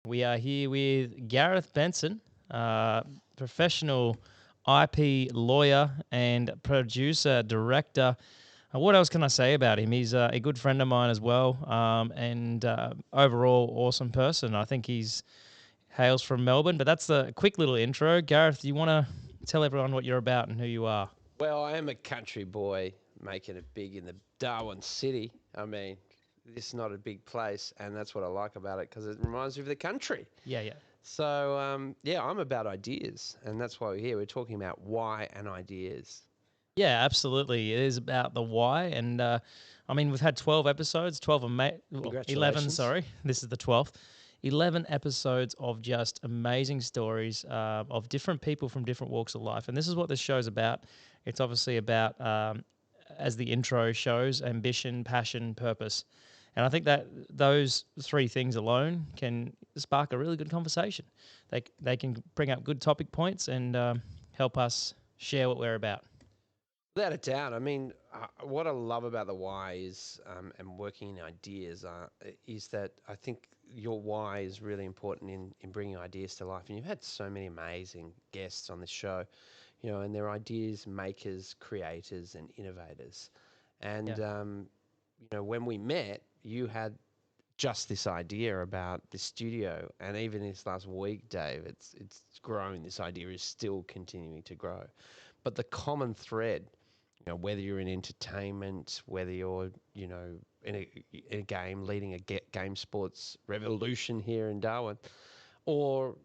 We are here with Gareth Benson, professional IP lawyer and producer, director. What else can I say about him? He's a good friend of mine as well, and overall awesome person. I think he's hails from Melbourne, but that's the quick little intro. Gareth, do you want to tell everyone what you're about and who you are? Well, I am a country boy making it big in the Darwin city. I mean, this is not a big place, and that's what I like about it because it reminds me of the country. Yeah, yeah. So, yeah, I'm about ideas, and that's why we're here. We're talking about why and ideas. Yeah, absolutely. It is about the why. And I mean, we've had 12 episodes, 12 of 11, Congratulations. sorry. This is the 12th. 11 episodes of just amazing stories of different people from different walks of life. And this is what this show's about. It's obviously about, as the intro shows, ambition, passion, purpose. And I think that those three things alone can spark a really good conversation. They can bring up good topic points and help us share what we're about. Without a doubt. I mean, what I love about the why is, and working in ideas, is that I think your why is really important in bringing ideas to life. And you've had so many amazing guests on this show, and they're ideas makers, creators, and innovators. Yeah. And, when we met, you had just this idea about the studio, and even this last week, Dave, it's grown. This idea is still continuing to grow, but the common thread, whether you're in entertainment, whether you're, in a game, leading a game sports revolution here in Darwin, or,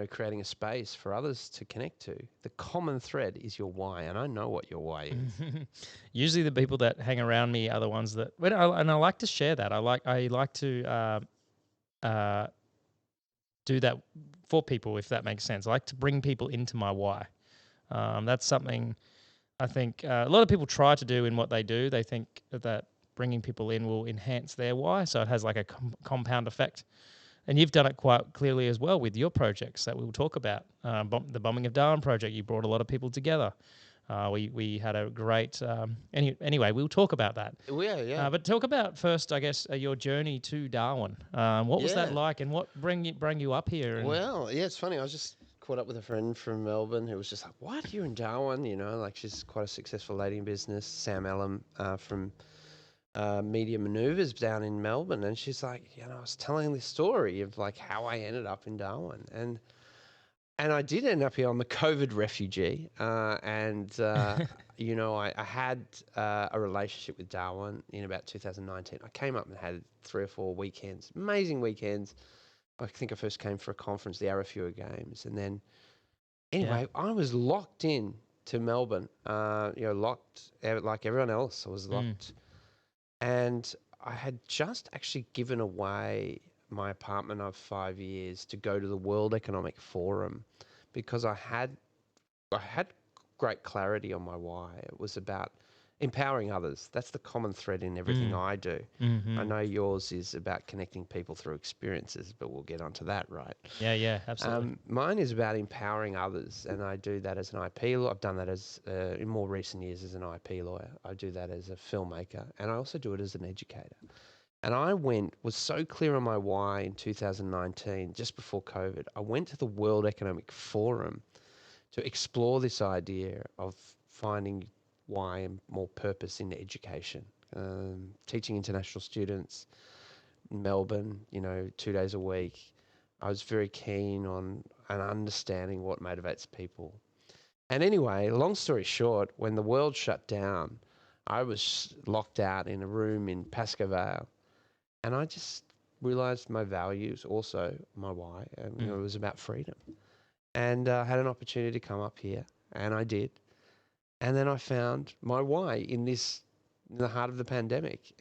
creating a space for others to connect to, the common thread is your why. And I know what your why is. Usually, the people that hang around me are the ones that, and I like to share that. I like to uh, do that for people, if that makes sense. I like to bring people into my why. That's something I think a lot of people try to do in what they do. They think that bringing people in will enhance their why, so it has like a compound effect. And you've done it quite clearly as well with your projects that we'll talk about. The Bombing of Darwin project, you brought a lot of people together. We had a great anyway. We'll talk about that. Yeah, yeah. But talk about first, I guess, your journey to Darwin. What was that Yeah. like, and what bring you up here? And Well, yeah, it's funny. I was just caught up with a friend from Melbourne who was just like, "What? You're in Darwin?" Like she's quite a successful lady in business, Sam Allen from Media Maneuvers down in Melbourne, and she's like, I was telling this story of like how I ended up in Darwin, and I did end up here. I'm a COVID refugee, and I had a relationship with Darwin in about 2019. I came up and had 3 or 4 weekends, amazing weekends. I think I first came for a conference, the Arafura Games, and then yeah, anyway, I was locked in to Melbourne. Locked like everyone else. I was mm, locked, and I had just actually given away my apartment of 5 years to go to the World Economic Forum because I had great clarity on my why. It was about empowering others. That's the common thread in everything mm, I do. I mm-hmm. know yours is about connecting people through experiences, but we'll get onto that, right? Yeah, yeah, absolutely. Mine is about empowering others, and I do that as an IP lawyer. I've done that as in more recent years as an IP lawyer. I do that as a filmmaker, and I also do it as an educator. And was so clear on my why in 2019, just before COVID. I went to the World Economic Forum to explore this idea of finding why and more purpose in education. Teaching international students in Melbourne, 2 days a week. I was very keen on and understanding what motivates people. And anyway, long story short, when the world shut down, I was locked out in a room in Pascoe Vale, and I just realized my values, also my why, and it Mm. was about freedom. And I had an opportunity to come up here, and I did. And then I found my why in the heart of the pandemic,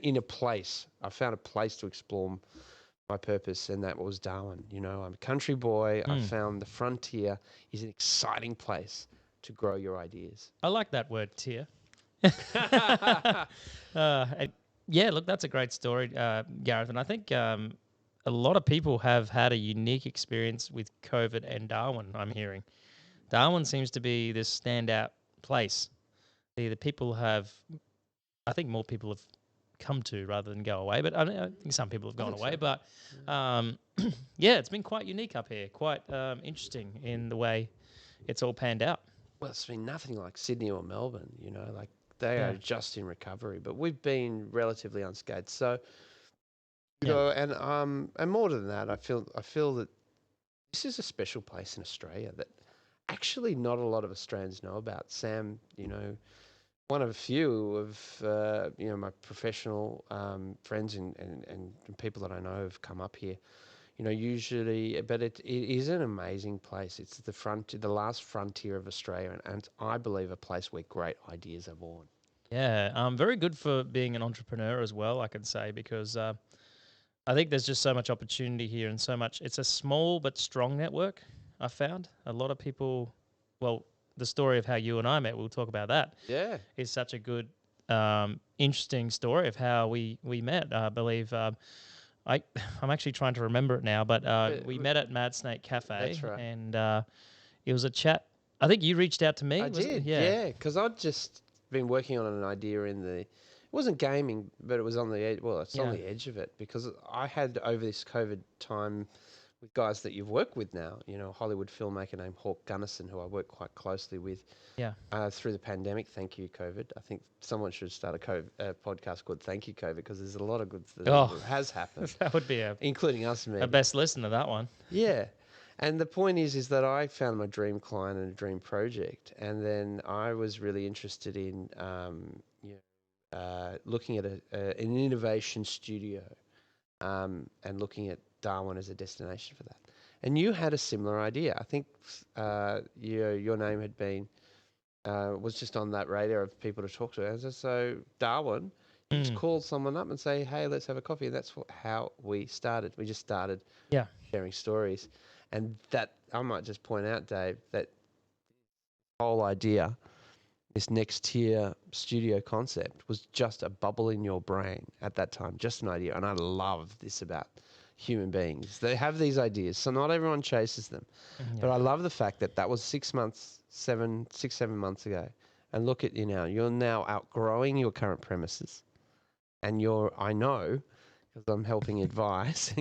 in a place. I found a place to explore my purpose, and that was Darwin. I'm a country boy. I Mm. found the frontier is an exciting place to grow your ideas. I like that word, tier. And yeah, look, that's a great story, Gareth. And I think a lot of people have had a unique experience with COVID and Darwin, I'm hearing. Darwin seems to be this standout place. The people have, I think more people have come to rather than go away. But I think some people have gone away. so. But yeah, it's been quite unique up here, quite interesting in the way it's all panned out. Well, it's been nothing like Sydney or Melbourne, you know, like they Yeah. are just in recovery, but we've been relatively unscathed. So, you Yeah. know, and more than that, I feel that this is a special place in Australia that actually not a lot of Australians know about. Sam, you know, one of a few of you know, my professional friends and people that I know have come up here. You know, usually, but it is an amazing place. It's the last frontier of Australia, and I believe a place where great ideas are born. Yeah, very good for being an entrepreneur as well, I can say, because I think there's just so much opportunity here and so much. It's a small but strong network. I found a lot of people. Well, the story of how you and I met, we'll talk about that. Yeah, Is such a good, interesting story of how we met. I believe I I'm actually trying to remember it now, but we met at Mad Snake Cafe, that's right. and it was a chat. I think you reached out to me. I Was it? did, Yeah, yeah, because I'd just been working on an idea in the. It wasn't gaming, but it was on the edge. Well, it's on yeah, the edge of it because I had over this COVID time with guys that you've worked with now. You know, a Hollywood filmmaker named Hawk Gunnison, who I work quite closely with yeah. through the pandemic. Thank you, COVID. I think someone should start a podcast called "Thank You, COVID" because there's a lot of good that Oh, has happened, that would be including us, a maybe. best listen to that one. Yeah. And the point is that I found my dream client and a dream project, and then I was really interested in looking at an innovation studio and looking at Darwin as a destination for that. And you had a similar idea. I think your name had been was just on that radar of people to talk to. And so Darwin, you just Mm, called someone up and say, "Hey, let's have a coffee." And that's how we started. We just started yeah, sharing stories. And that I might just point out, Dave, that whole idea, this next tier studio concept, was just a bubble in your brain at that time, just an idea. And I love this about human beings. They have these ideas, so not everyone chases them. But yeah, I love the fact that that was 7 months ago. And look at you now. You're now outgrowing your current premises. And I know, because I'm helping advise.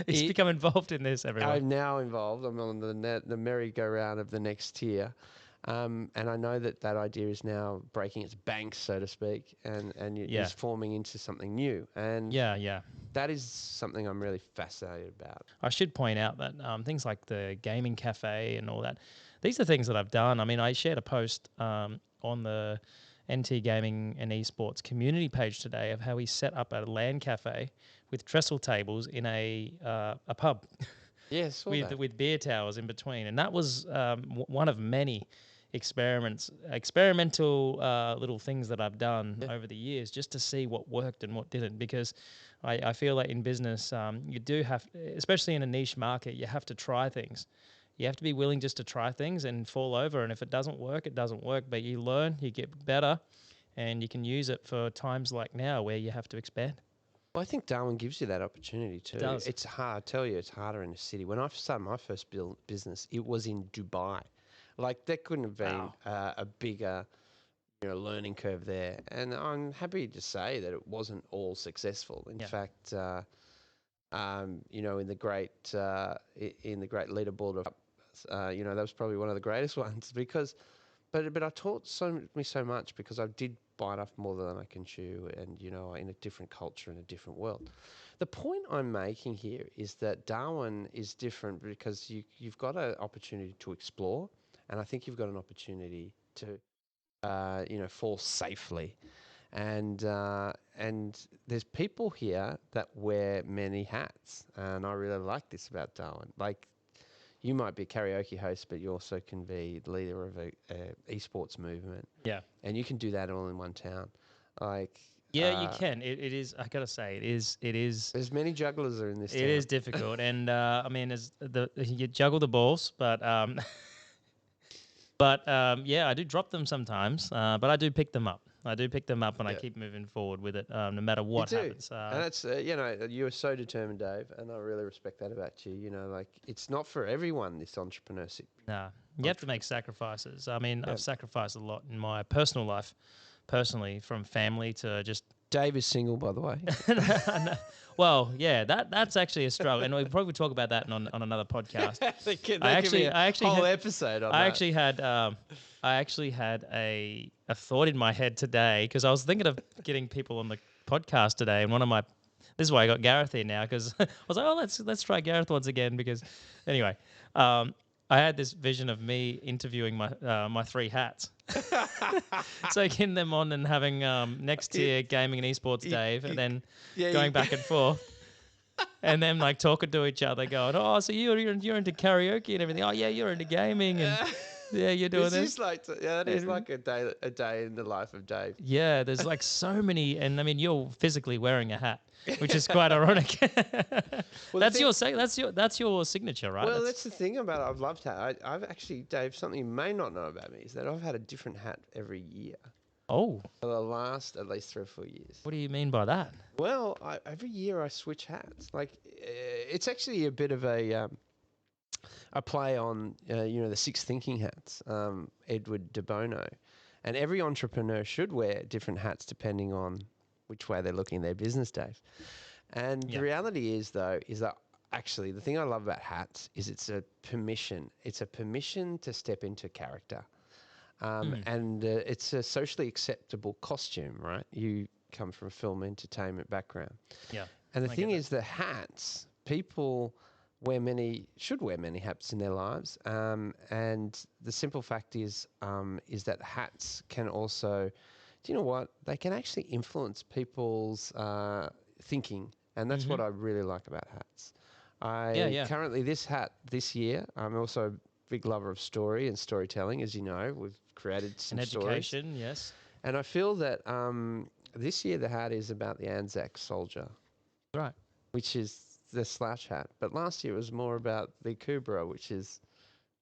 He's become involved in this, everyone. I'm now involved. I'm on the merry-go-round of the next tier. And I know that that idea is now breaking its banks, so to speak, and Yeah, is forming into something new. And yeah, yeah. that is something I'm really fascinated about. I should point out that things like the gaming cafe and all that, these are things that I've done. I mean, I shared a post on the NT Gaming and Esports community page today of how we set up a LAN cafe with trestle tables in a pub Yeah, I saw that. with beer towers in between, and that was one of many experimental little things that I've done Yeah. over the years just to see what worked and what didn't, because I feel like in business you do have, especially in a niche market, you have to try things. You have to be willing just to try things and fall over, and if it doesn't work, it doesn't work, but you learn, you get better, and you can use it for times like now where you have to expand. Well, I think Darwin gives you that opportunity It too. does. It's hard. I tell you, it's harder in a city. When I started my first business, it was in Dubai. Like that couldn't have been Wow. a bigger, you know, learning curve there. And I'm happy to say that it wasn't all successful. In Yeah. fact, you know, in the great leaderboard of, you know, that was probably one of the greatest ones because, but I taught me so much because I did bite off more than I can chew, and you know, in a different culture, in a different world. The point I'm making here is that Darwin is different because you've got an opportunity to explore, and I think you've got an opportunity to, you know, fall safely and there's people here that wear many hats, and I really like this about Darwin. Like you might be a karaoke host, but you also can be the leader of a esports movement, Yeah. and you can do that all in one town. Like Yeah, you can. It is. I gotta say, it is. It is. there's many jugglers are in this It town. is difficult, and I mean, as the you juggle the balls, but yeah, I do drop them sometimes, but I do pick them up. I do pick them up, and I Yeah, keep moving forward with it, no matter you what do. happens. And it's you know, you are so determined, Dave, and I really respect that about you. You know, like it's not for everyone, this entrepreneurship. Nah, you have to make sacrifices. I mean, Yeah. I've sacrificed a lot in my personal life, personally, from family to just Dave is single, by the way. No. Well, yeah, that's actually a struggle, and we'll probably talk about that on another podcast. There could be a whole episode on that. I actually had a thought in my head today because I was thinking of getting people on the podcast today, and this is why I got Gareth here now because I was like, oh, let's try Gareth once again because anyway, I had this vision of me interviewing my three hats. So getting them on and having next tier gaming and esports Dave, and then going back and forth, and then like talking to each other, going, "Oh, so you're into karaoke and everything? Oh, yeah, you're into gaming and yeah, you're doing this." That is like a day in the life of Dave. Yeah, there's like so many, and I mean, you're physically wearing a hat, which is quite ironic. Well, that's your signature, right? Well, that's the thing about it. I've loved hat. I've actually, Dave, something you may not know about me is that I've had a different hat every year. Oh, For the last at least 3 or 4 years. what do you mean by that? Well, every year I switch hats. Like it's actually a bit of a play on the six thinking hats, Edward de Bono, and every entrepreneur should wear different hats depending on which way they're looking at their business, Dave. And the reality is that actually the thing I love about hats is it's a permission. It's a permission to step into character. And it's a socially acceptable costume, right? You come from a film entertainment background. Yeah. And the thing is that hats, people should wear many hats in their lives. And the simple fact is that hats can also, do you know what? They can actually influence people's thinking. And that's what I really like about hats. Currently this hat this year, I'm also a big lover of story and storytelling, as you know. We've created some stories. Education, yes. And I feel that this year the hat is about the Anzac soldier. Right. Which is the slouch hat. But last year it was more about the Kubra, which is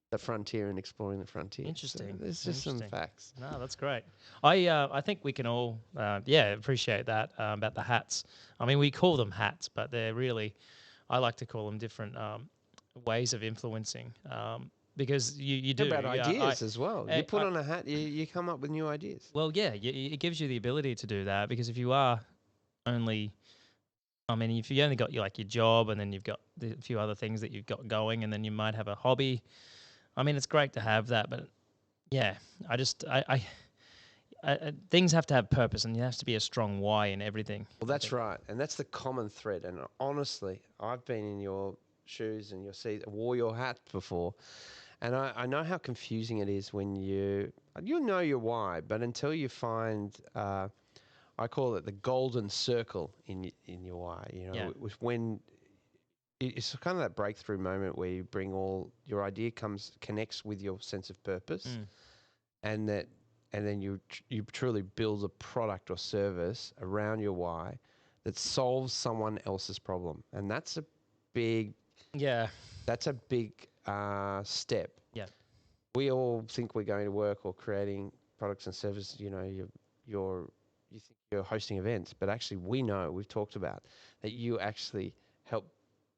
the frontier and exploring the frontier. Interesting. So there's just some facts. No, that's great. I think we can all appreciate that about the hats. I mean, we call them hats, but they're really, I like to call them different ways of influencing. Because you do. About ideas as well. You put on a hat, you come up with new ideas. Well, yeah, it gives you the ability to do that because if you are only, I mean, if you only got your job and then you've got a few other things that you've got going and then you might have a hobby, I mean, it's great to have that, but yeah, things have to have purpose and there has to be a strong why in everything. Well, that's right. And that's the common thread. And honestly, I've been in your shoes and your seat, wore your hat before. And I know how confusing it is when you know your why, but until you find, I call it the golden circle in your why. When it's kind of that breakthrough moment where you bring all your idea connects with your sense of purpose, and then you truly build a product or service around your why that solves someone else's problem, and that's a big step. Yeah. We all think we're going to work or creating products and services. You think you're hosting events, but actually we've talked about that you actually help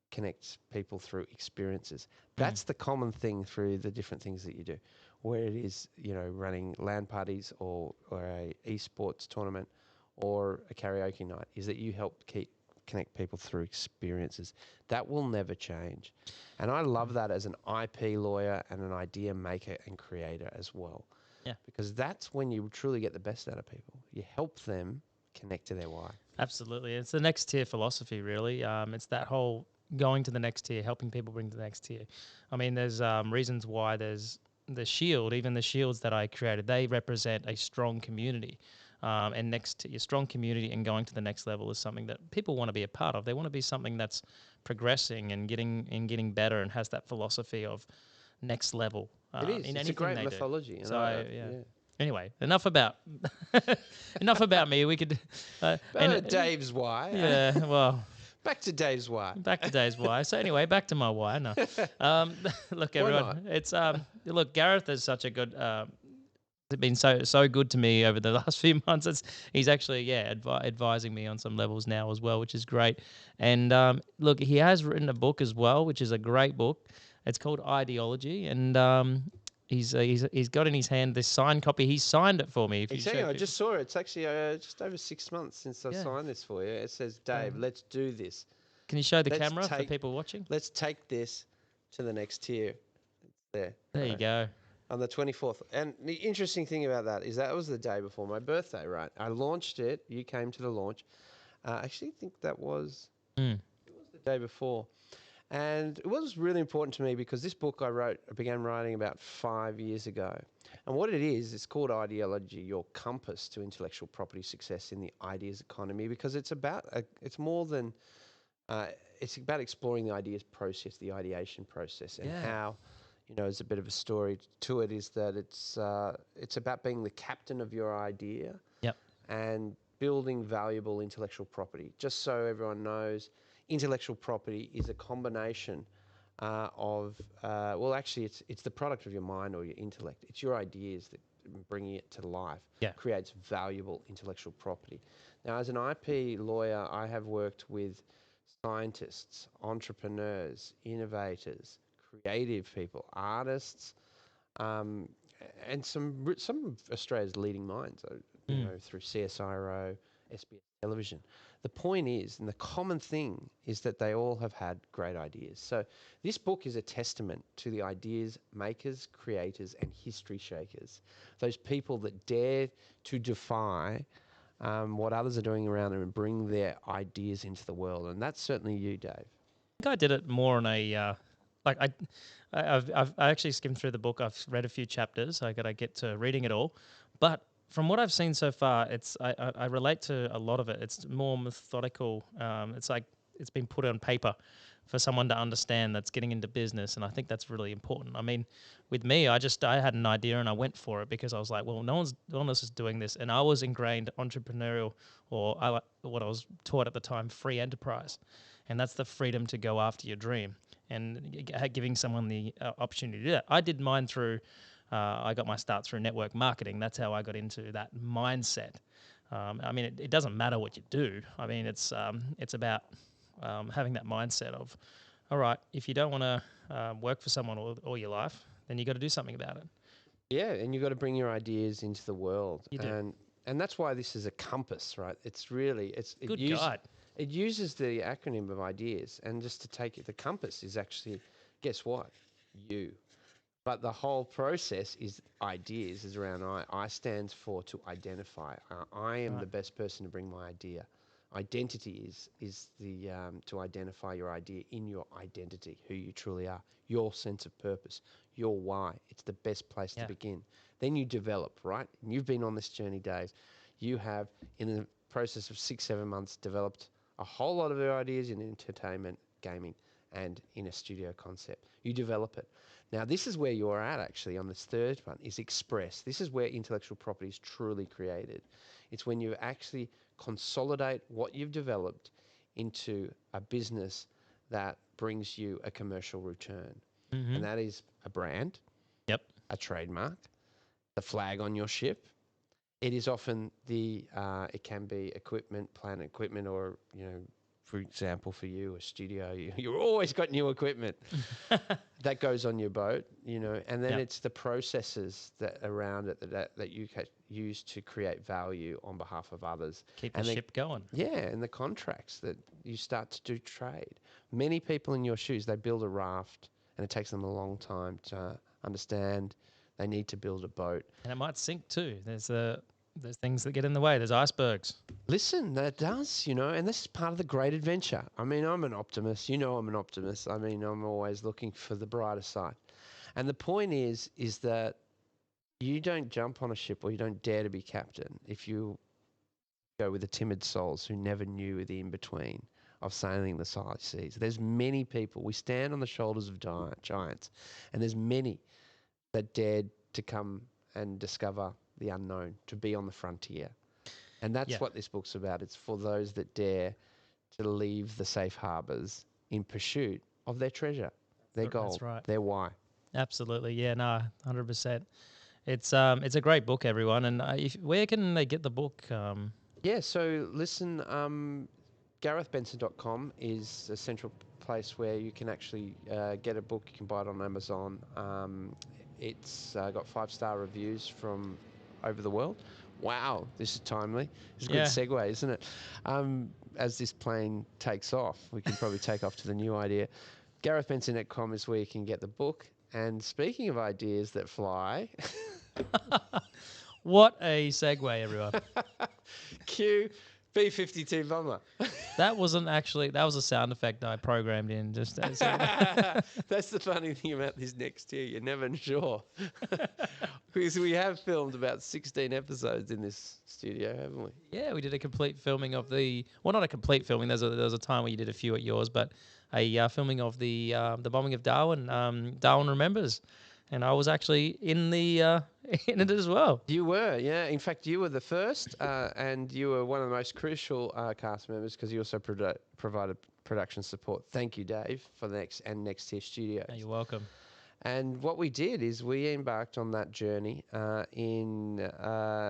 connect people through experiences. That's the common thing through the different things that you do, where it is, running LAN parties or a esports tournament or a karaoke night, is that you help connect people through experiences. That will never change. And I love that as an IP lawyer and an idea maker and creator as well. Yeah. Because that's when you truly get the best out of people. You help them connect to their why. Absolutely. It's the next tier philosophy, really. It's that whole going to the next tier, helping people bring to the next tier. I mean, there's reasons why there's the shield, even the shields that I created, they represent a strong community. And next to your strong community and going to the next level is something that people want to be a part of. They want to be something that's progressing and getting better and has that philosophy of next level. It is. It's a great mythology. So Anyway, enough about me. We could Dave's why. Yeah. Well. Back to Dave's why. Back to Dave's why. So anyway, back to my why. No. Look, everyone. It's look. Gareth is such a good. It's been so good to me over the last few months. He's actually advising me on some levels now as well, which is great. And look, he has written a book as well, which is a great book. It's called IDEAOLOGY, and He's got in his hand this signed copy. He signed it for me. If you Exactly. show I people. just saw it. It's actually just over 6 months since I Yeah. signed this for you. It says, Dave, let's do this. Can you show the Let's camera for take people watching? let's take this to the next tier. There. There you Right. go. On the 24th. And the interesting thing about that is that was the day before my birthday, right? I launched it. You came to the launch. I actually think that was Mm. the day before. And it was really important to me because this book I began writing about 5 years ago. And what it is, it's called IDEAOLOGY, Your Compass to Intellectual Property Success in the Ideas Economy, because it's more than, it's about exploring the ideas process, the ideation process, and how, as a bit of a story to it, is that it's about being the captain of your idea. Yep. And building valuable intellectual property. Just so everyone knows, intellectual property is a combination actually, it's the product of your mind or your intellect. It's your ideas that bringing it to life creates valuable intellectual property. Now, as an IP lawyer, I have worked with scientists, entrepreneurs, innovators, creative people, artists, and some of Australia's leading minds, through CSIRO, SBS Television. The point is, and the common thing is that they all have had great ideas. So this book is a testament to the ideas makers, creators, and history shakers. Those people that dare to defy what others are doing around them and bring their ideas into the world. And that's certainly you, Dave. I think I did it more on a I actually skimmed through the book. I've read a few chapters. I got to get to reading it all, but from what I've seen so far, I relate to a lot of it. It's more methodical. It's like it's been put on paper for someone to understand that's getting into business, and I think that's really important. I mean, with me, I had an idea and I went for it because I was like, well, no one else is doing this, and I was ingrained entrepreneurial, or what I was taught at the time, free enterprise, and that's the freedom to go after your dream and giving someone the opportunity to do that. I did mine through. I got my start through network marketing. That's how I got into that mindset. I mean, it doesn't matter what you do. I mean, it's about having that mindset of, all right, if you don't want to work for someone all your life, then you got to do something about it. Yeah, and you've got to bring your ideas into the world. You do. And that's why this is a compass, right? It's really Good guide. It uses the acronym of ideas, and just to take it, the compass is actually, guess what? You. But the whole process is ideas, is around I. I stands for to identify. I am the best person to bring my idea. Identity is the to identify your idea in your identity, who you truly are, your sense of purpose, your why. It's the best place to begin. Then you develop, right? And you've been on this journey, Dave. You have, in the process of 6-7 months, developed a whole lot of your ideas in entertainment, gaming, and in a studio concept. You develop it. Now, this is where you're at, actually, on this third one, is express. This is where intellectual property is truly created. It's when you actually consolidate what you've developed into a business that brings you a commercial return. Mm-hmm. And that is a brand, a trademark, the flag on your ship. It is often it can be equipment, plant equipment, or, for example, for you, a studio, you've always got new equipment that goes on your boat, and then it's the processes that around it that you use to create value on behalf of others. Keep the ship going. Yeah, and the contracts that you start to do trade. Many people in your shoes, they build a raft, and it takes them a long time to understand they need to build a boat. And it might sink too. There's things that get in the way. There's icebergs. Listen, that does, and this is part of the great adventure. I mean, I'm an optimist. I'm an optimist. I mean, I'm always looking for the brighter side. And the point is that you don't jump on a ship, or you don't dare to be captain if you go with the timid souls who never knew the in-between of sailing the seas. There's many people. We stand on the shoulders of giants, and there's many that dared to come and discover the unknown, to be on the frontier. And that's what this book's about. It's for those that dare to leave the safe harbors in pursuit of their treasure, their goal, their why. Absolutely. Yeah, no, 100%. It's a great book, everyone. And where can they get the book? So listen, GarethBenson.com is a central place where you can actually get a book. You can buy it on Amazon. It's got 5-star reviews from over the world. Wow, this is timely. It's a good Yeah. segue, isn't it? As this plane takes off, we can probably take off to the new idea. GarethBenson.com is where you can get the book. And speaking of ideas that fly, What a segue, everyone. Q B-52 bomber. That wasn't actually, that was a sound effect I programmed in just so That's the funny thing about this next year. You're never sure. Because we have filmed about 16 episodes in this studio, haven't we? Yeah, we did a complete filming of the, well, not a complete filming. There was a time where you did a few at yours, but a filming of the bombing of Darwin. Darwin Remembers, and I was actually in the in it as well. You were, yeah. In fact, you were the first, and you were one of the most crucial cast members because you also provided production support. Thank you, Dave, for the Next Tier Studios. You're welcome. And what we did is we embarked on that journey in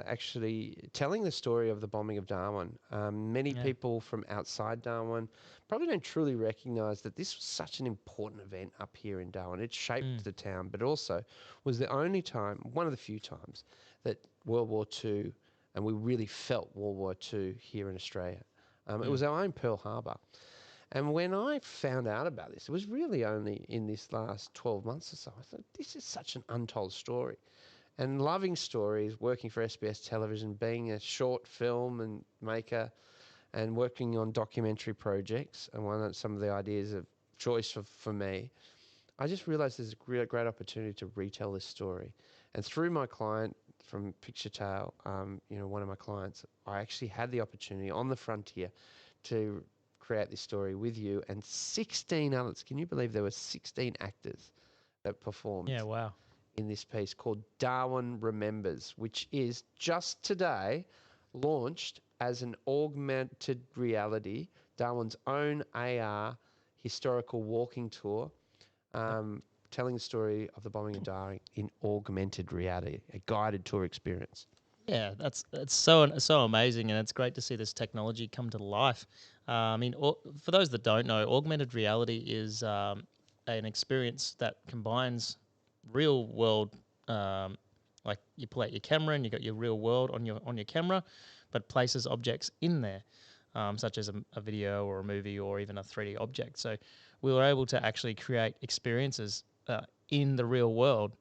actually telling the story of the bombing of Darwin. Many people from outside Darwin probably don't truly recognise that this was such an important event up here in Darwin. It shaped the town, but also was the only time, one of the few times, that World War II, and we really felt World War II here in Australia. It was our own Pearl Harbor. And when I found out about this, it was really only in this last 12 months or so. I thought, this is such an untold story. And loving stories, working for SBS Television, being a short film and maker, and working on documentary projects, and one of some of the ideas of choice for me, I just realised there's a great opportunity to retell this story. And through my client from Picture Tale, one of my clients, I actually had the opportunity on the frontier to create this story with you and 16 others. Can you believe there were 16 actors that performed in this piece called Darwin Remembers, which is just today launched as an augmented reality, Darwin's own AR historical walking tour, telling the story of the bombing of Darwin in augmented reality, a guided tour experience. Yeah, that's so amazing, and it's great to see this technology come to life. I mean, for those that don't know, augmented reality is an experience that combines real world, like you pull out your camera and you got your real world on your camera, but places objects in there, such as a video or a movie or even a 3D object. So we were able to actually create experiences in the real world,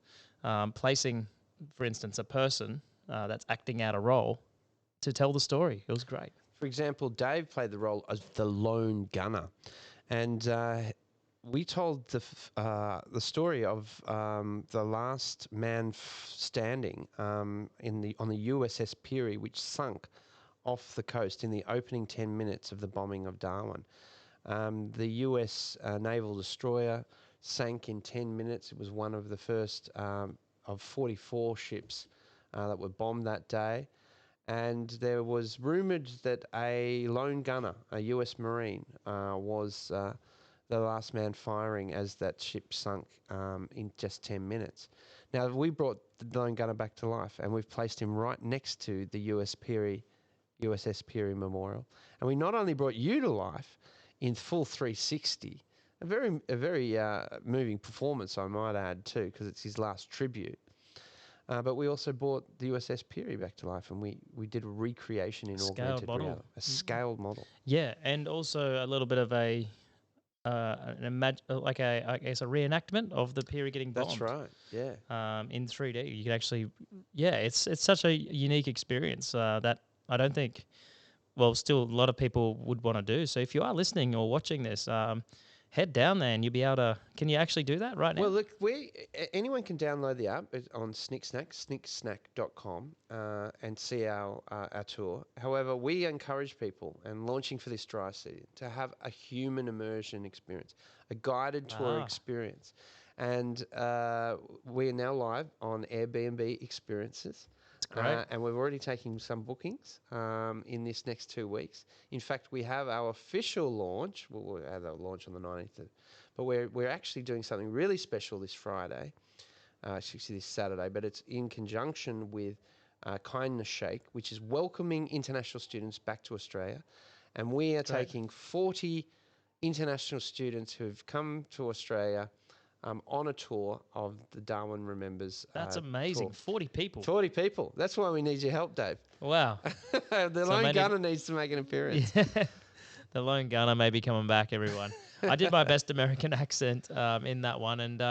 placing, for instance, a person that's acting out a role to tell the story. It was great. For example, Dave played the role of the lone gunner, and we told the story of the last man standing on the USS Peary, which sunk off the coast in the opening 10 minutes of the bombing of Darwin. The US naval destroyer sank in 10 minutes. It was one of the first of 44 ships that were bombed that day. And there was rumoured that a lone gunner, a US Marine, was the last man firing as that ship sunk in just 10 minutes. Now, we brought the lone gunner back to life, and we've placed him right next to the USS Peary Memorial. And we not only brought you to life in full 360, a very moving performance, I might add, too, because it's his last tribute. But we also brought the USS Peary back to life, and we did a recreation in augmented reality, a scaled model. Yeah, and also a little bit of a I guess a reenactment of the Peary getting bombed. That's right. Yeah. In 3D, you could actually, it's such a unique experience that I don't think, well, still a lot of people would want to do. So if you are listening or watching this, head down there and you'll be able to. Can you actually do that right now? Well, look, anyone can download the app on snicksnack.com, and see our tour. However, we encourage people, and launching for this dry season, to have a human immersion experience, a guided tour experience. And we are now live on Airbnb experiences. That's great. And we're already taking some bookings in this next 2 weeks. In fact, we have our official launch. We'll have our launch on the 19th. But we're actually doing something really special this Friday, actually this Saturday, but it's in conjunction with Kindness Shake, which is welcoming international students back to Australia. And we are taking 40 international students who've come to Australia on a tour of the Darwin Remembers That's amazing. tour. 40 people. 40 people. That's why we need your help, Dave. Wow. The So lone gunner needs to make an appearance. Yeah. The lone gunner may be coming back, everyone. I did my best American accent in that one, and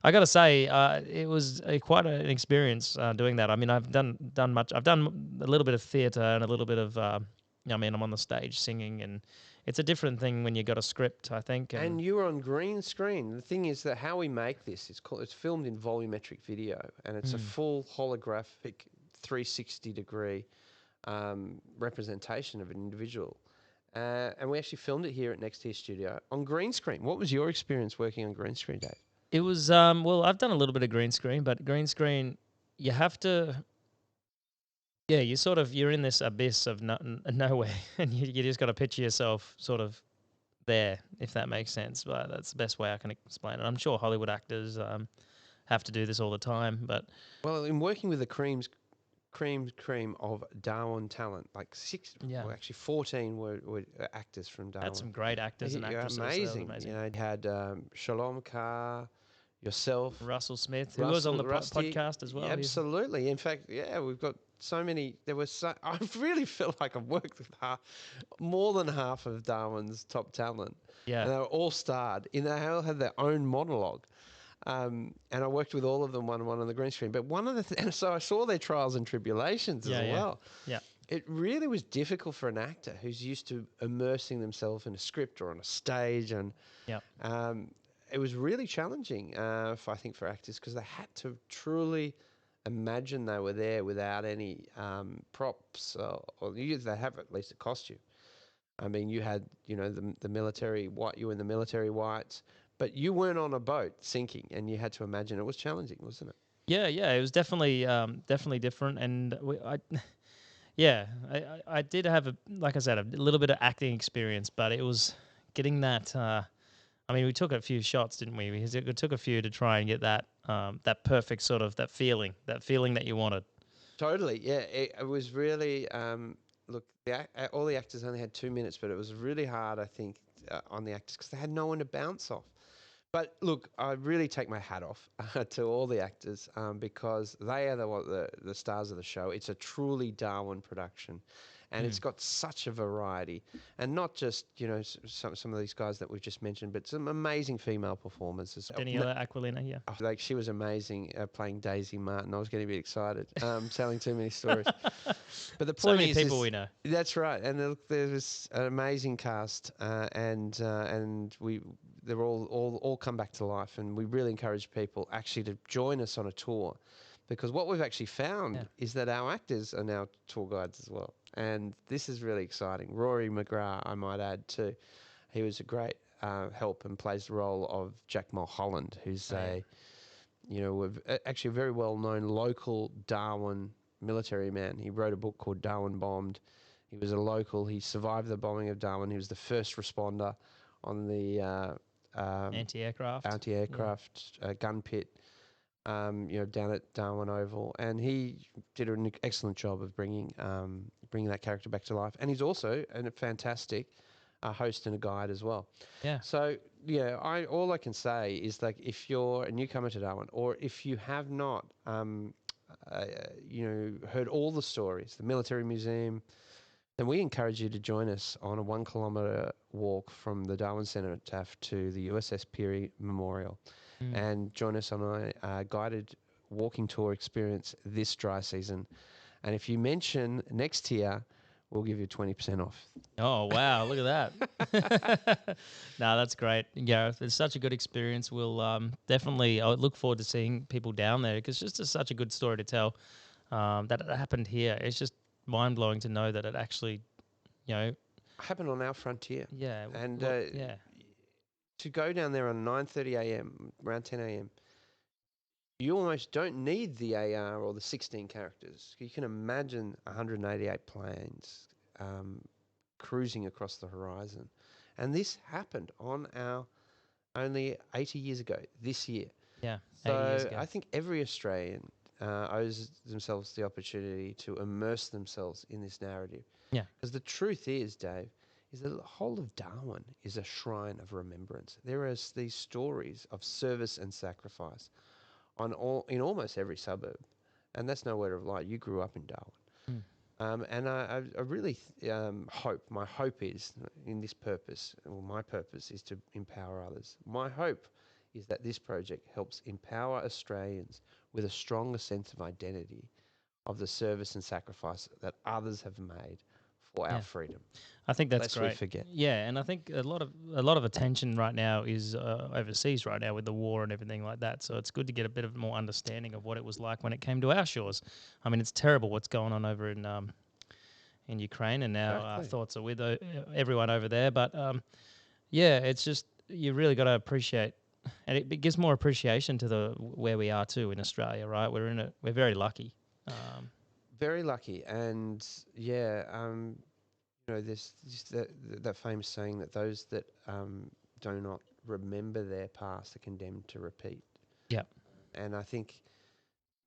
I got to say, it was quite an experience doing that. I mean, I've done much. I've done a little bit of theatre and a little bit of. I mean, I'm on the stage singing, and it's a different thing when you got a script, I think. And you were on green screen. The thing is that how we make this is it's filmed in volumetric video, and it's a full holographic 360-degree representation of an individual. And we actually filmed it here at Next Tier Studio on green screen. What was your experience working on green screen, Dave? It was well, I've done a little bit of green screen, but green screen, you have to. Yeah, you're in this abyss of nowhere, and you just got to picture yourself sort of there, if that makes sense. But that's the best way I can explain it. I'm sure Hollywood actors have to do this all the time, but Well, in working with the cream of Darwin talent, like well, actually 14 were actors from Darwin. had some great actors and actresses. Amazing. You know, you had Shalom Carr, yourself, Russell Smith, who was on the podcast as well. Yeah, absolutely. In fact, yeah, we've got so many. I really feel like I've worked with more than half of Darwin's top talent. Yeah. And they were all starred. They all had their own monologue. And I worked with all of them one-on-one on the green screen. But one of the and so I saw their trials and tribulations as well. Yeah. It really was difficult for an actor who's used to immersing themselves in a script or on a stage, and it was really challenging, I think, for actors because they had to truly imagine they were there without any props, or they have at least a costume. I mean, you had, the military white, you were in the military whites, but you weren't on a boat sinking, and you had to imagine. It was challenging, wasn't it? Yeah, it was definitely different, and I did have like I said, a little bit of acting experience, but it was getting that. I mean, we took a few shots, didn't we? It took a few to try and get that that perfect sort of that feeling that you wanted. Totally, yeah. It was really look. All the actors only had 2 minutes, but it was really hard, I think, on the actors because they had no one to bounce off. But look, I really take my hat off to all the actors because they are the stars of the show. It's a truly Darwin production, and it's got such a variety, and not just some of these guys that we've just mentioned, but some amazing female performances. Daniela Aquilina, yeah, like she was amazing playing Daisy Martin. I was getting a bit excited, telling too many stories. But the point so many people we know. That's right, and there's an amazing cast, and they're all come back to life, and we really encourage people actually to join us on a tour, because what we've actually found is that our actors are now tour guides as well, and this is really exciting. Rory McGrath, I might add too, he was a great help and plays the role of Jack Mulholland, who's actually a very well-known local Darwin military man. He wrote a book called Darwin Bombed. He was a local. He survived the bombing of Darwin. He was the first responder on the anti-aircraft gun pit, down at Darwin Oval, and he did an excellent job of bringing that character back to life. And he's also a fantastic host and a guide as well. Yeah. So all I can say is, like, if you're a newcomer to Darwin, or if you have not, heard all the stories, the military museum, then we encourage you to join us on a 1 kilometre walk from the Darwin Cenotaph to the USS Peary Memorial, and join us on a guided walking tour experience this dry season. And if you mention Next Tier, we'll give you 20% off. Oh, wow. Look at that. No, that's great, Gareth. It's such a good experience. We'll definitely, I look forward to seeing people down there because it's just such a good story to tell that it happened here. It's just mind-blowing to know that it actually, happened on our frontier. Yeah. And to go down there on 9:30 a.m., around 10 a.m., you almost don't need the AR or the 16 characters. You can imagine 188 planes cruising across the horizon. And this happened on our only 80 years ago, this year. Yeah, 80 years ago. I think every Australian owes themselves the opportunity to immerse themselves in this narrative. Yeah. Because the truth is, Dave, is that the whole of Darwin is a shrine of remembrance. There is these stories of service and sacrifice in almost every suburb, and that's no word of lie. You grew up in Darwin. Mm. And I really hope, my hope is in this purpose, well, my purpose is to empower others. My hope is that this project helps empower Australians with a stronger sense of identity of the service and sacrifice that others have made for our Yeah. freedom. I think that's Lest we great. forget. Yeah, and I think a lot of attention right now is overseas right now with the war and everything like that. So it's good to get a bit of more understanding of what it was like when it came to our shores. I mean, it's terrible what's going on over in Ukraine, and our Exactly. thoughts are with everyone over there. But yeah, it's just you really got to appreciate, and it gives more appreciation to the where we are too in Australia. Right, we're very lucky. Very lucky, and yeah, there's just that famous saying that those that do not remember their past are condemned to repeat. Yeah. And I think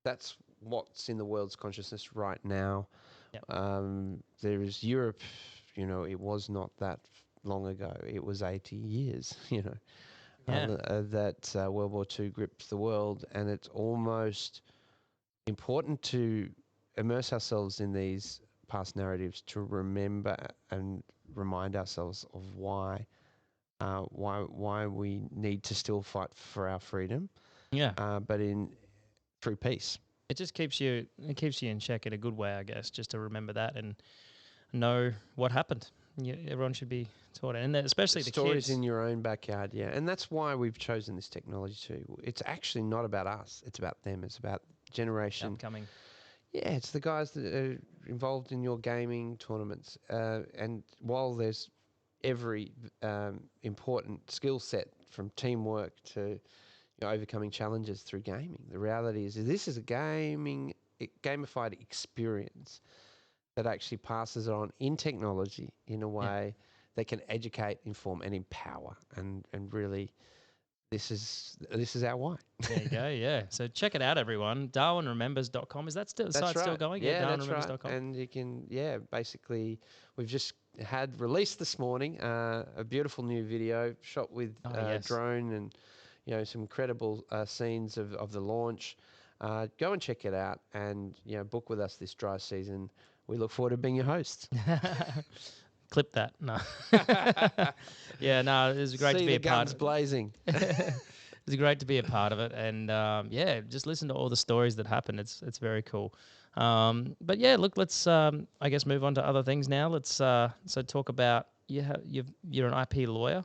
that's what's in the world's consciousness right now. Yep. There is Europe, it was not that long ago. It was 80 years, Yeah. that World War II gripped the world, and it's almost important to immerse ourselves in these past narratives to remember and remind ourselves of why we need to still fight for our freedom, Yeah. but through peace. It just keeps you in check in a good way, I guess, just to remember that and know what happened. Everyone should be taught it, and especially the Stories kids. in your own backyard, yeah, and that's why we've chosen this technology too. It's actually not about us; it's about them. It's about generation. Upcoming. Yeah, it's the guys that are involved in your gaming tournaments, and while there's every important skill set from teamwork to overcoming challenges through gaming. The reality is this is a gamified experience that actually passes on in technology in a way that can educate, inform, and empower. And really, this is our why. There you go. Yeah. So check it out, everyone. DarwinRemembers.com. Is that still the That's site right. still going? Yeah, that's right. DarwinRemembers.com. And you can, basically, we've just had released this morning a beautiful new video shot with Yes. drone and some incredible scenes of the launch. Go and check it out, and book with us this dry season. We look forward to being your hosts. Clip that. No. Yeah. No. It was great to be a part. Guns blazing. It's great to be a part of it, and yeah, just listen to all the stories that happen. It's very cool. But yeah, look, let's I guess move on to other things now. Let's so talk about you're an IP lawyer.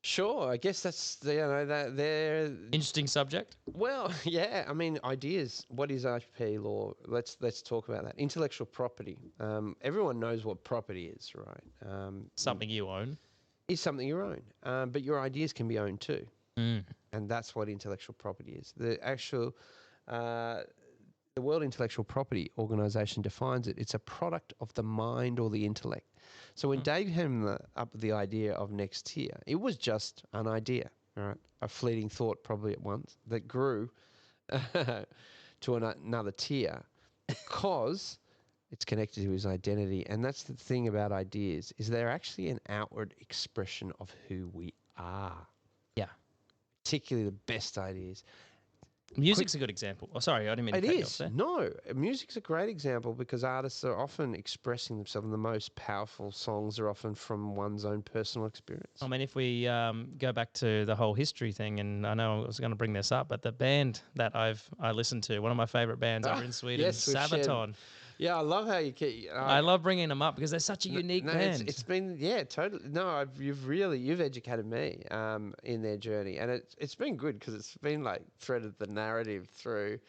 Sure, I guess that's that they're Interesting subject. well, yeah. I mean, ideas. What is IP law? Let's talk about that. Intellectual property. Everyone knows what property is, right? Something you own. Is something you own, but your ideas can be owned too, Mm. and that's what intellectual property is. The World Intellectual Property Organization defines it. It's a product of the mind or the intellect. So when Dave came up with the idea of next tier, it was just an idea, right? A fleeting thought probably at once that grew to another tier because it's connected to his identity. And that's the thing about ideas, is they're actually an outward expression of who we are. Yeah. Particularly the best ideas. Music's a good example. Oh, sorry, I didn't mean to cut you off there. No, music's a great example because artists are often expressing themselves, and the most powerful songs are often from one's own personal experience. I mean, if we go back to the whole history thing, and I know I was going to bring this up, but the band that I listened to, one of my favorite bands over in Sweden, yes, Sabaton. Yeah, I love how you keep. I love bringing them up because they're such a unique band. It's been totally. No, you've educated me in their journey, and it's been good because it's been like threaded the narrative through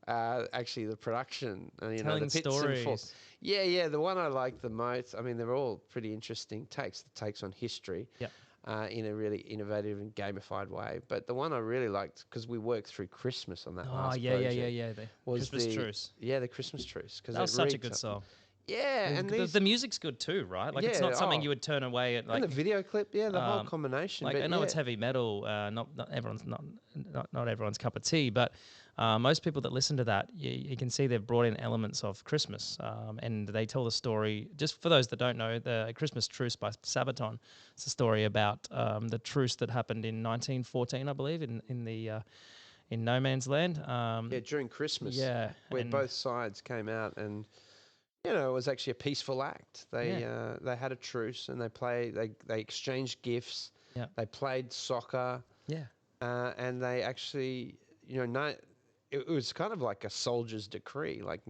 actually the production, Telling the pits stories. and falls. Yeah. The one I like the most. I mean, they're all pretty interesting takes on history. Yep. In a really innovative and gamified way. But the one I really liked, because we worked through Christmas on that last project. Yeah. Was Christmas Truce. Yeah, the Christmas Truce. That was such a good song. Yeah, and The music's good too, right? Like it's not something you would turn away at. and the Like video clip, the whole combination. like But I know it's heavy metal, not everyone's not everyone's cup of tea, but most people that listen to that, you can see they've brought in elements of Christmas, and they tell the story. Just for those that don't know, the Christmas Truce by Sabaton. It's a story about the truce that happened in 1914, I believe, in No Man's Land. during Christmas, Yeah, where and both sides came out, and it was actually a peaceful act. They had a truce, and they exchanged gifts. Yeah. They played soccer. Yeah. And they actually, no, it was kind of like a soldier's decree. Like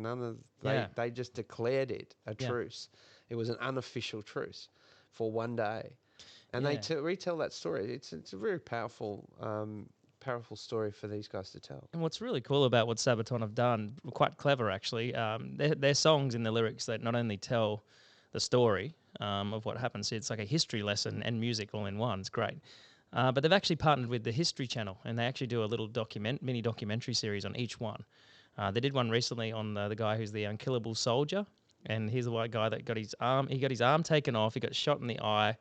they just declared it a truce. It was an unofficial truce for one day, and they retell that story. It's a very powerful story for these guys to tell. And what's really cool about what Sabaton have done, quite clever actually, their songs in the lyrics that not only tell the story of what happens, it's like a history lesson and music all in one. It's great. But they've actually partnered with the History Channel, and they actually do a little mini documentary series on each one. They did one recently on the guy who's the unkillable soldier, and he's the white guy that got his arm. He got his arm taken off. He got shot in the eye.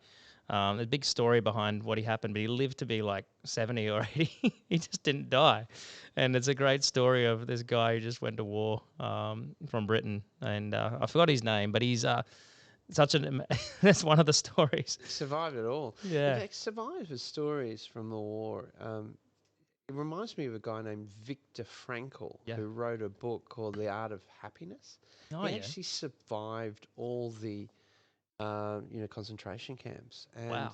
There's a big story behind what he happened, but he lived to be like 70 or 80. He just didn't die. And it's a great story of this guy who just went to war from Britain. And I forgot his name, but he's that's one of the stories. He survived it all. Yeah. In fact, survivors' stories from the war. It reminds me of a guy named Viktor Frankl, who wrote a book called The Art of Happiness. He actually survived all the concentration camps. And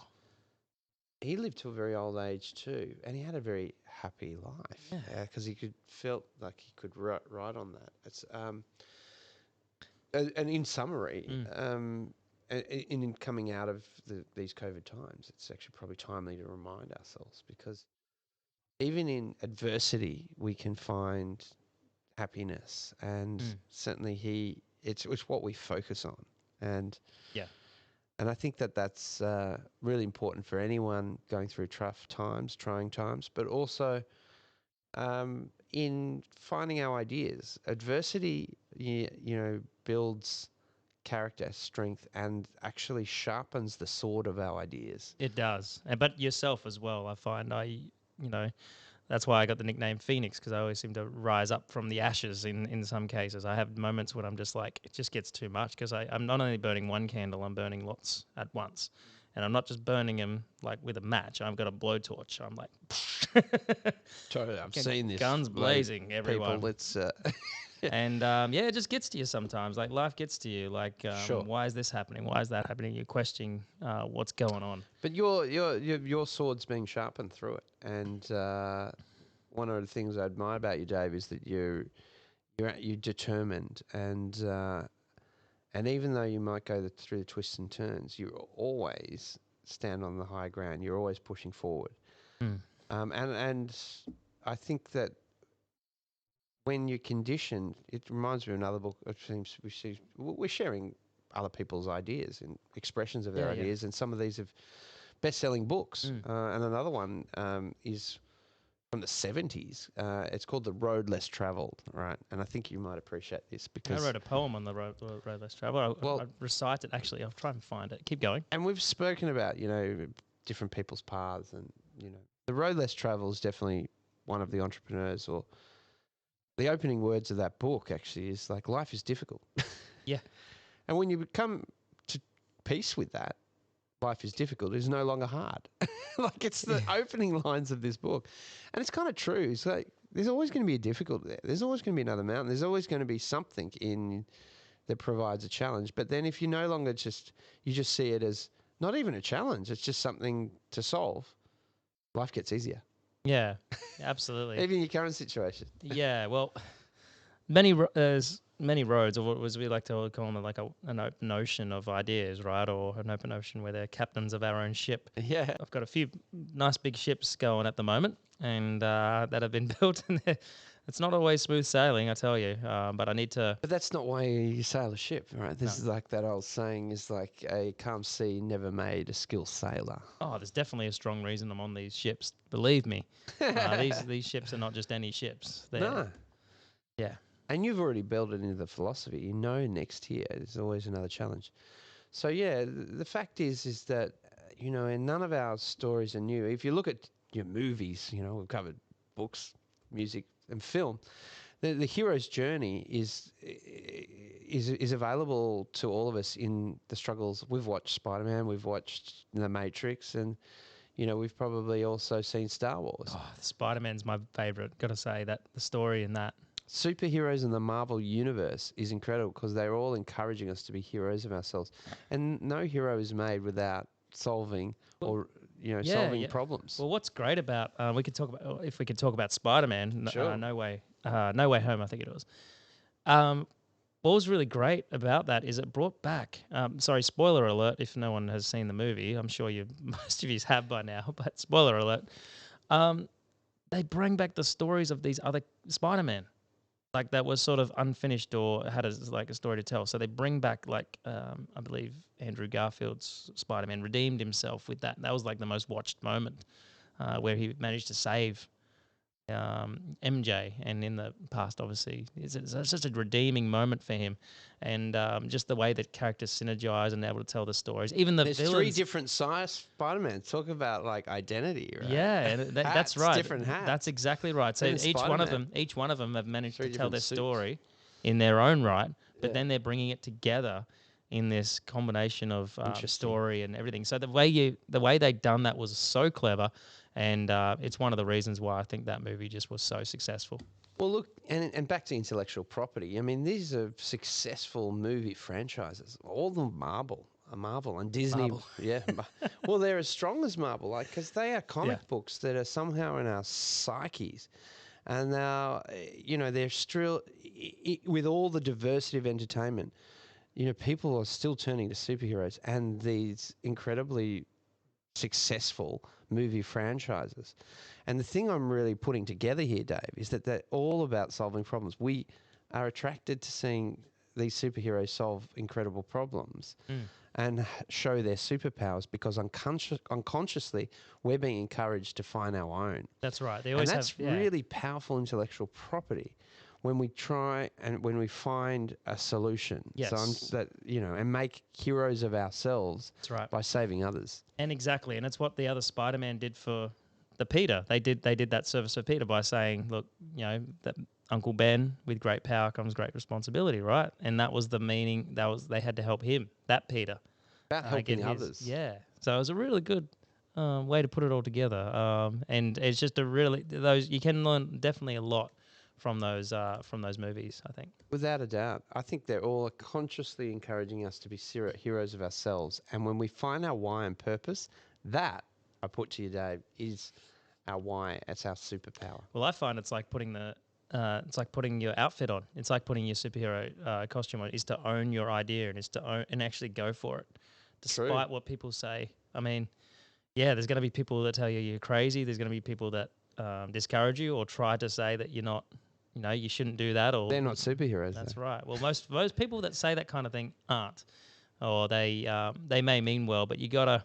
he lived to a very old age too, and he had a very happy life because he felt like he could write on that. It's and in summary, in coming out of these COVID times, it's actually probably timely to remind ourselves, because even in adversity we can find happiness, and certainly it's what we focus on, and I think that's really important for anyone going through trying times, but also in finding our ideas. Adversity, builds character, strength, and actually sharpens the sword of our ideas. It does. But yourself as well, I find. That's why I got the nickname Phoenix, because I always seem to rise up from the ashes in some cases. I have moments when I'm just like, it just gets too much, because I'm not only burning one candle, I'm burning lots at once. And I'm not just burning them like with a match. I've got a blowtorch. I'm like, totally. I've seen this. Guns blazing, everyone. People, it's and it just gets to you sometimes. Like life gets to you. Like, why is this happening? Why is that happening? You're questioning what's going on. But your sword's being sharpened through it. And one of the things I admire about you, Dave, is that you're determined, and even though you might go through the twists and turns, you always stand on the high ground. You're always pushing forward. And I think that when you're conditioned, it reminds me of another book. It seems we're sharing other people's ideas and expressions of their ideas, and some of these have best-selling books. And another one is from the 70s. It's called The Road Less Traveled, right? And I think you might appreciate this, because I wrote a poem on the road less traveled. I recite it, actually. I'll try and find it. Keep going. And we've spoken about, different people's paths, and, The Road Less Traveled is definitely one of the entrepreneurs, or the opening words of that book actually is like, life is difficult. Yeah. And when you come to peace with that, life is difficult, is no longer hard. Like, it's the opening lines of this book. And it's kind of true. It's like, there's always going to be a difficulty there. There's always going to be another mountain. There's always going to be something that provides a challenge. But then if you no longer you just see it as not even a challenge, it's just something to solve, life gets easier. Yeah, absolutely. Even in your current situation. Yeah, well, there's many roads, or what we like to call them, like an open ocean of ideas, right? Or an open ocean where they're captains of our own ship. Yeah. I've got a few nice big ships going at the moment, and that have been built, and it's not always smooth sailing, I tell you. But I need to. But that's not why you sail a ship, right? This is like that old saying, is like, a calm sea never made a skilled sailor. Oh, there's definitely a strong reason I'm on these ships. Believe me, these ships are not just any ships. No. Yeah. And you've already built it into the philosophy. You know, next year there's always another challenge. So yeah, the fact is that and none of our stories are new. If you look at your movies, we've covered books, music, and film. The hero's journey is available to all of us in the struggles. We've watched Spider-Man, we've watched The Matrix, and we've probably also seen Star Wars. Oh, Spider-Man's my favorite. Got to say that the story in that. Superheroes in the Marvel universe is incredible because they're all encouraging us to be heroes of ourselves, and no hero is made without solving solving problems. Well, what's great about we could talk about if we could talk about Spider-Man. Sure. No Way Home, I think it was. What was really great about that is it brought back. Sorry, spoiler alert! If no one has seen the movie, I'm sure most of you have by now. But spoiler alert, they bring back the stories of these other Spider-Man, like that was sort of unfinished or had a story to tell. So they bring back I believe Andrew Garfield's Spider-Man redeemed himself with that. That was like the most watched moment where he managed to save MJ, and in the past, obviously, it's such a redeeming moment for him, and just the way that characters synergize and able to tell the stories. Even the There's villains, 3 different size Spider-Man. Talk about like identity, right? yeah, and that's right. Different hats. That's exactly right. So Even each one of them have managed 3 to tell different their suits. story in their own right, but Yeah. then they're bringing it together in this combination of Interesting. story and everything. So the way they'd done that was so clever, and it's one of the reasons why I think that movie just was so successful. Well, look, and back to intellectual property. I mean, these are successful movie franchises. All of them Marvel and Disney. Marvel. Yeah. Well, they're as strong as Marvel, because they are comic books that are somehow in our psyches. And now, they're still, with all the diversity of entertainment, people are still turning to superheroes and these incredibly successful movie franchises. And the thing I'm really putting together here, Dave, is that they're all about solving problems. We are attracted to seeing these superheroes solve incredible problems and show their superpowers because unconsciously we're being encouraged to find our own. That's right. They And always that's have, yeah. really powerful intellectual property when we try and when we find a solution. Yes. And make heroes of ourselves. That's right. By saving others. And exactly, and it's what the other Spider-Man did for the Peter. They did that service for Peter by saying, look, that Uncle Ben, with great power comes great responsibility, right? And that was the meaning. They had to help him, that Peter, about helping others. Yeah. So it was a really good way to put it all together. And it's just you can learn definitely a lot from those movies, I think. Without a doubt. I think they're all consciously encouraging us to be heroes of ourselves. And when we find our why and purpose, that, I put to you, Dave, is our why. It's our superpower. Well, I find it's like putting your outfit on. It's like putting your superhero costume on. Is to own your idea and is to own and actually go for it, despite what people say. I mean, yeah, there's going to be people that tell you you're crazy. There's going to be people that discourage you or try to say that you're not. You shouldn't do that, or they're not superheroes. That's right. Well, most people that say that kind of thing aren't, or they may mean well, but you gotta.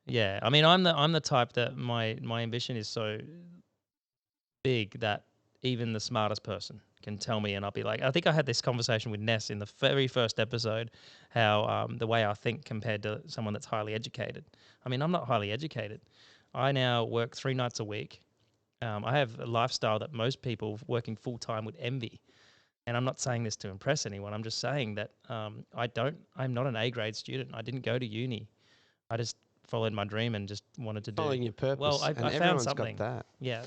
Yeah, I mean, I'm the type that my ambition is so big that even the smartest person can tell me, and I'll be like, I think I had this conversation with Ness in the very first episode, how the way I think compared to someone that's highly educated. I mean, I'm not highly educated. I now work 3 nights a week. I have a lifestyle that most people working full time would envy. And I'm not saying this to impress anyone. I'm just saying that I'm not an A grade student. I didn't go to uni. I just followed my dream and just wanted to Following your purpose. Well, I found everyone's something. got that. Yeah.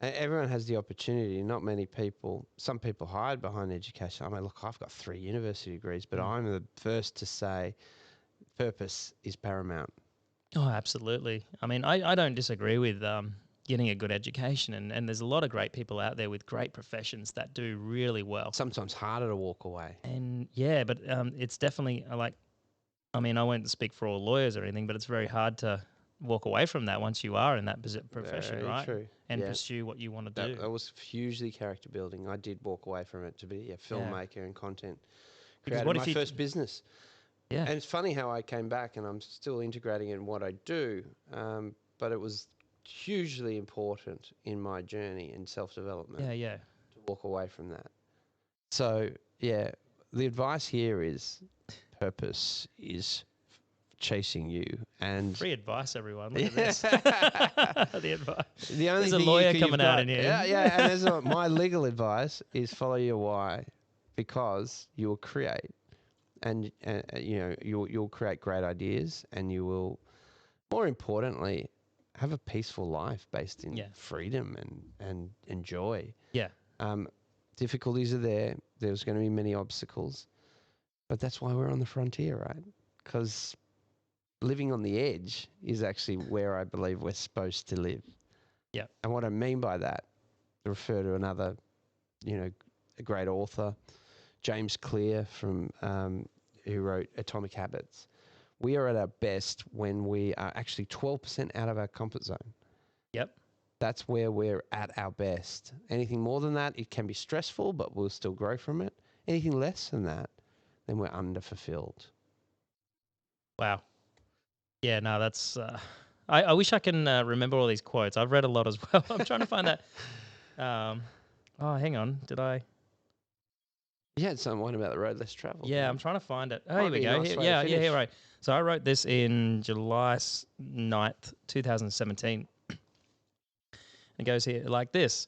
And everyone has the opportunity. Not many people, some people hide behind education. I mean, look, I've got 3 university degrees, but I'm the first to say purpose is paramount. Oh, absolutely. I mean, I don't disagree with getting a good education, and there's a lot of great people out there with great professions that do really well. Sometimes harder to walk away. And yeah, but it's definitely I mean, I won't speak for all lawyers or anything, but it's very hard to walk away from that once you are in that profession, Very right? true. And pursue what you want to do. That was hugely character building. I did walk away from it to be a filmmaker and content Because creator. My first business. Yeah. And it's funny how I came back and I'm still integrating in what I do, but it was hugely important in my journey in self-development Yeah. to walk away from that. So, yeah, the advice here is purpose is chasing you. And Free advice, everyone. Look at yeah, this. The advice. the only There's a thing lawyer you've coming out got, in here. yeah, and my legal advice is follow your why, because you will create, and you'll create great ideas, and you will, more importantly, have a peaceful life based in Yeah. freedom and joy. Yeah. Difficulties are there. There's going to be many obstacles, but that's why we're on the frontier, right? Because living on the edge is actually where I believe we're supposed to live. Yeah. And what I mean by that, I refer to another, a great author, James Clear, from who wrote Atomic Habits. We are at our best when we are actually 12% out of our comfort zone. Yep. That's where we're at our best. Anything more than that, it can be stressful, but we'll still grow from it. Anything less than that, then we're underfulfilled. Wow. Yeah, no, that's. I wish I can remember all these quotes. I've read a lot as well. I'm trying to find that. Hang on. Did I? You had one about the road less traveled. Yeah, right? I'm trying to find it. Oh, Might here we be a go. nice Here, way to yeah, finish. right. So I wrote this in July 9th, 2017. It goes here like this: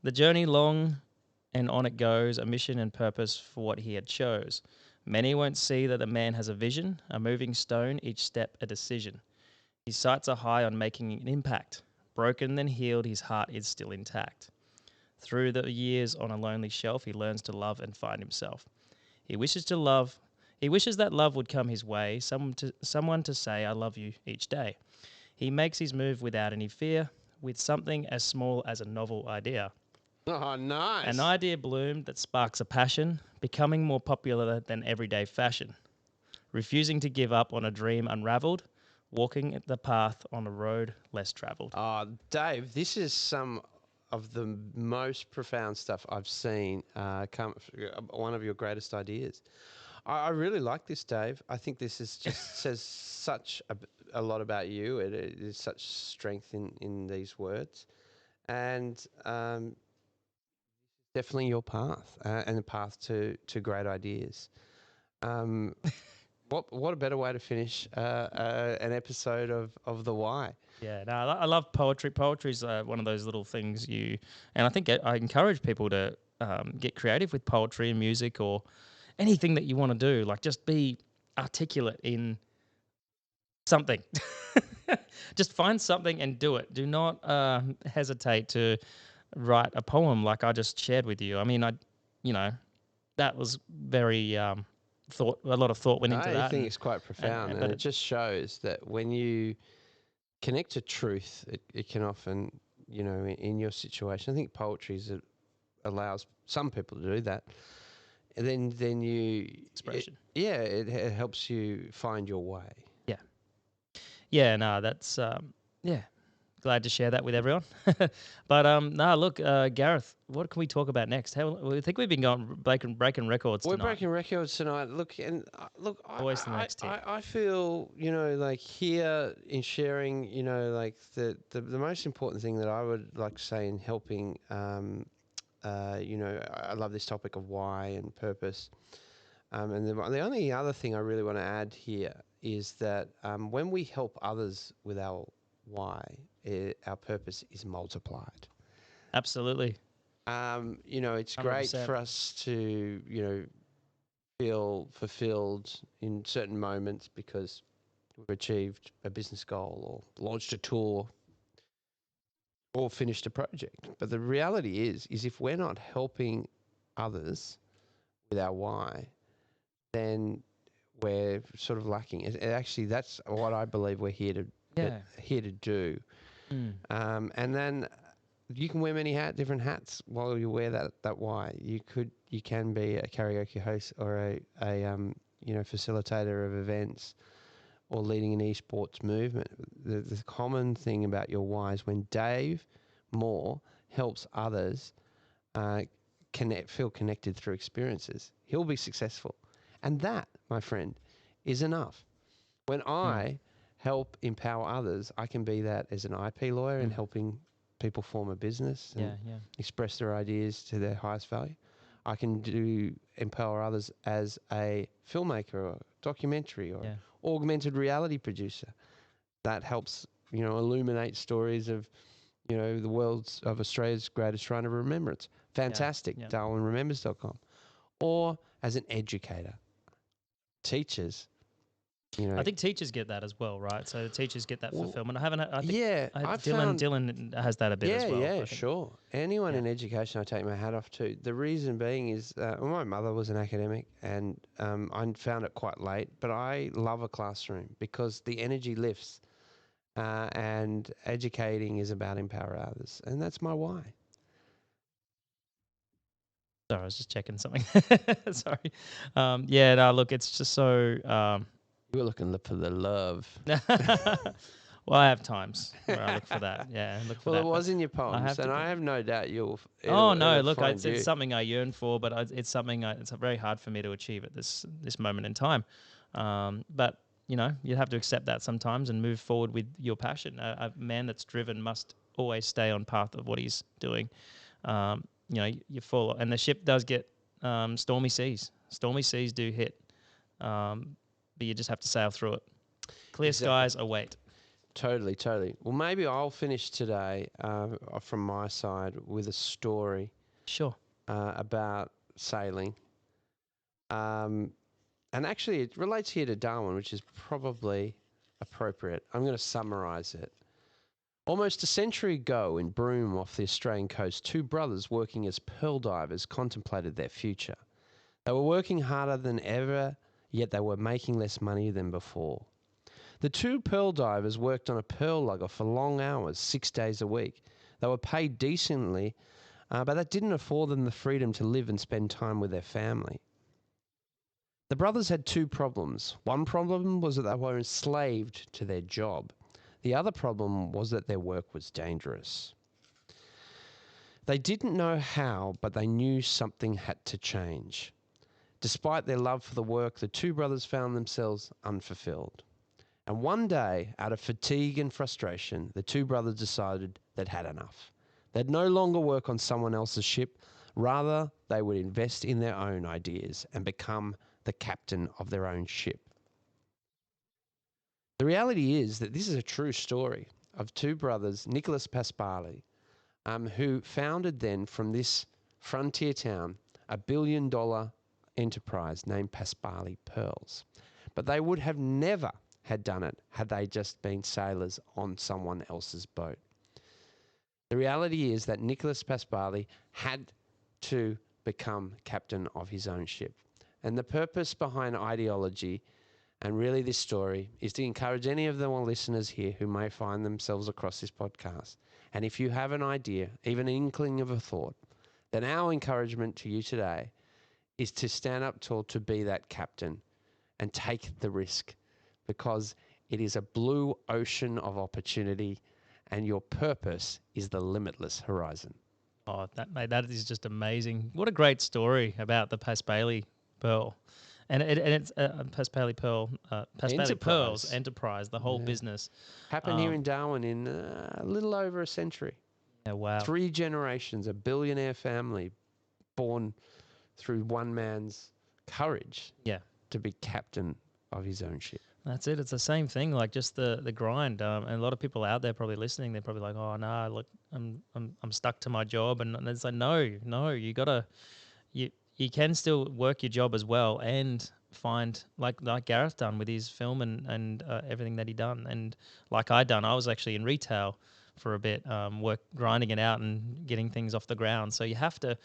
the journey long, and on it goes, a mission and purpose for what he had chose. Many won't see that the man has a vision, a moving stone, each step a decision. His sights are high on making an impact. Broken then healed, his heart is still intact. Through the years on a lonely shelf, he learns to love and find himself. He wishes to love. He wishes that love would come his way, someone to say, I love you each day. He makes his move without any fear, with something as small as a novel idea. Oh, nice. An idea bloomed that sparks a passion, becoming more popular than everyday fashion. Refusing to give up on a dream unraveled, walking the path on a road less travelled. Dave, this is some of the most profound stuff I've seen come. One of your greatest ideas. I really like this, Dave. I think this is just says such a lot about you. It is such strength in these words, and definitely your path and the path to great ideas. What a better way to finish an episode of The Why. Yeah, no, I love poetry. Poetry is one of those little things and I think I encourage people to get creative with poetry and music or anything that you want to do. Like, just be articulate in something. Just find something and do it. Do not hesitate to write a poem like I just shared with you. I mean, that was very a lot of thought went into I that. think it's quite profound, and but it just shows that when you connect to truth, it can often, in your situation, I think poetry allows some people to do that. And then you expression. It helps you find your way. Yeah. Yeah, no, that's yeah. Glad to share that with everyone. But no, look, Gareth, what can we talk about next? I think we've been going breaking records We're tonight. breaking records tonight. Look, and Always the next tip. I feel, like here in sharing, like the most important thing that I would like to say in helping, I love this topic of why and purpose. And the only other thing I really want to add here is that when we help others with our why, our purpose is multiplied. Absolutely. It's 100%. great for us to, feel fulfilled in certain moments because we've achieved a business goal or launched a tour or finished a project. But the reality is if we're not helping others with our why, then we're sort of lacking. Actually, that's what I believe we're here to do. Mm. And then you can wear many different hats while you wear that why. You can be a karaoke host or a facilitator of events or leading an esports movement. The common thing about your why is when Dave Moore helps others feel connected through experiences, he'll be successful. And that, my friend, is enough. When I help empower others, I can be that as an IP lawyer and helping people form a business and express their ideas to their highest value. I can empower others as a filmmaker or documentary or Yeah. augmented reality producer. That helps, illuminate stories of, the world's of Australia's greatest shrine of remembrance. Fantastic. Yeah. DarwinRemembers.com. Or as an educator, teachers. I think teachers get that as well, right? So teachers get that Well, fulfillment. I think yeah, I found Dylan has that a bit as well. yeah, I think. sure. Anyone Yeah. in education, I take my hat off to. The reason being is, my mother was an academic, and I found it quite late. But I love a classroom because the energy lifts, and educating is about empower others, and that's my why. Sorry, I was just checking something. Sorry. Yeah, no, look, it's just so. You were looking for the love. Well, I have times where I look for that. Yeah, look for Well, that. it was in your I poems, have to and go. I have no doubt Oh it'll no! Look, find you. it's something I yearn for, but it's something it's very hard for me to achieve at this moment in time. But you have to accept that sometimes and move forward with your passion. A man that's driven must always stay on path of what he's doing. You fall, and the ship does get stormy seas. Stormy seas do hit, but you just have to sail through it. Clear skies await. Totally. Well, maybe I'll finish today from my side with a story Sure. about sailing. And actually, it relates here to Darwin, which is probably appropriate. I'm going to summarize it. Almost a century ago in Broome off the Australian coast, two brothers working as pearl divers contemplated their future. They were working harder than ever, yet they were making less money than before. The two pearl divers worked on a pearl lugger for long hours, 6 days a week. They were paid decently, but that didn't afford them the freedom to live and spend time with their family. The brothers had two problems. One problem was that they were enslaved to their job. The other problem was that their work was dangerous. They didn't know how, but they knew something had to change. Despite their love for the work, the two brothers found themselves unfulfilled. And one day, out of fatigue and frustration, the two brothers decided they'd had enough. They'd no longer work on someone else's ship. Rather, they would invest in their own ideas and become the captain of their own ship. The reality is that this is a true story of two brothers, Nicholas Pasquale, who founded then from this frontier town a billion-dollar enterprise named Pasquale Pearls. But they would have never had done it had they just been sailors on someone else's boat. The reality is that Nicholas Pasquale had to become captain of his own ship. And the purpose behind ideology, and really this story, is to encourage any of the listeners here who may find themselves across this podcast. And if you have an idea, even an inkling of a thought, then our encouragement to you today is to stand up tall to be that captain and take the risk, because it is a blue ocean of opportunity and your purpose is the limitless horizon. Oh, that is just amazing. What a great story about the Pasquale Pearl. And it's Pasquale Pearl, Pasquale Pearls Enterprise, the whole business. Happened here in Darwin in a little over a century. Yeah, wow. 3 generations, a billionaire family born through one man's courage to be captain of his own ship. That's it. It's the same thing, like just the grind. And a lot of people out there probably listening, they're probably like, "Oh no, look, I'm stuck to my job," and it's like, no, you gotta, you can still work your job as well and find like Gareth done with his film and everything that he done, and like I done. I was actually in retail for a bit, grinding it out and getting things off the ground. So you have to.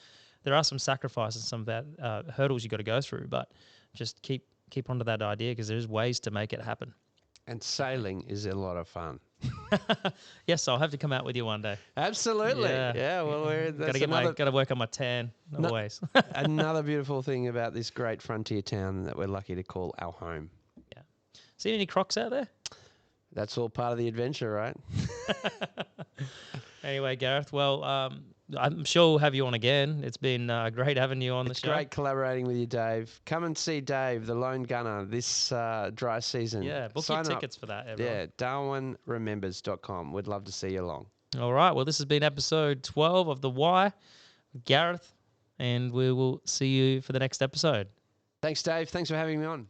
There are some sacrifices, some bad hurdles you got to go through, but just keep onto that idea, because there's ways to make it happen. And sailing is a lot of fun. Yes, I'll have to come out with you one day. Absolutely. Yeah. Well, gotta work on my tan always. Another beautiful thing about this great frontier town that we're lucky to call our home. Yeah. See any crocs out there? That's all part of the adventure, right? Anyway, Gareth, well, I'm sure we'll have you on again. It's been great having you on the show. It's great collaborating with you, Dave. Come and see Dave, the lone gunner, this dry season. Yeah, book your tickets for that, everyone. Yeah, DarwinRemembers.com. We'd love to see you along. All right, well, this has been episode 12 of The Why with Gareth and we will see you for the next episode. Thanks, Dave. Thanks for having me on.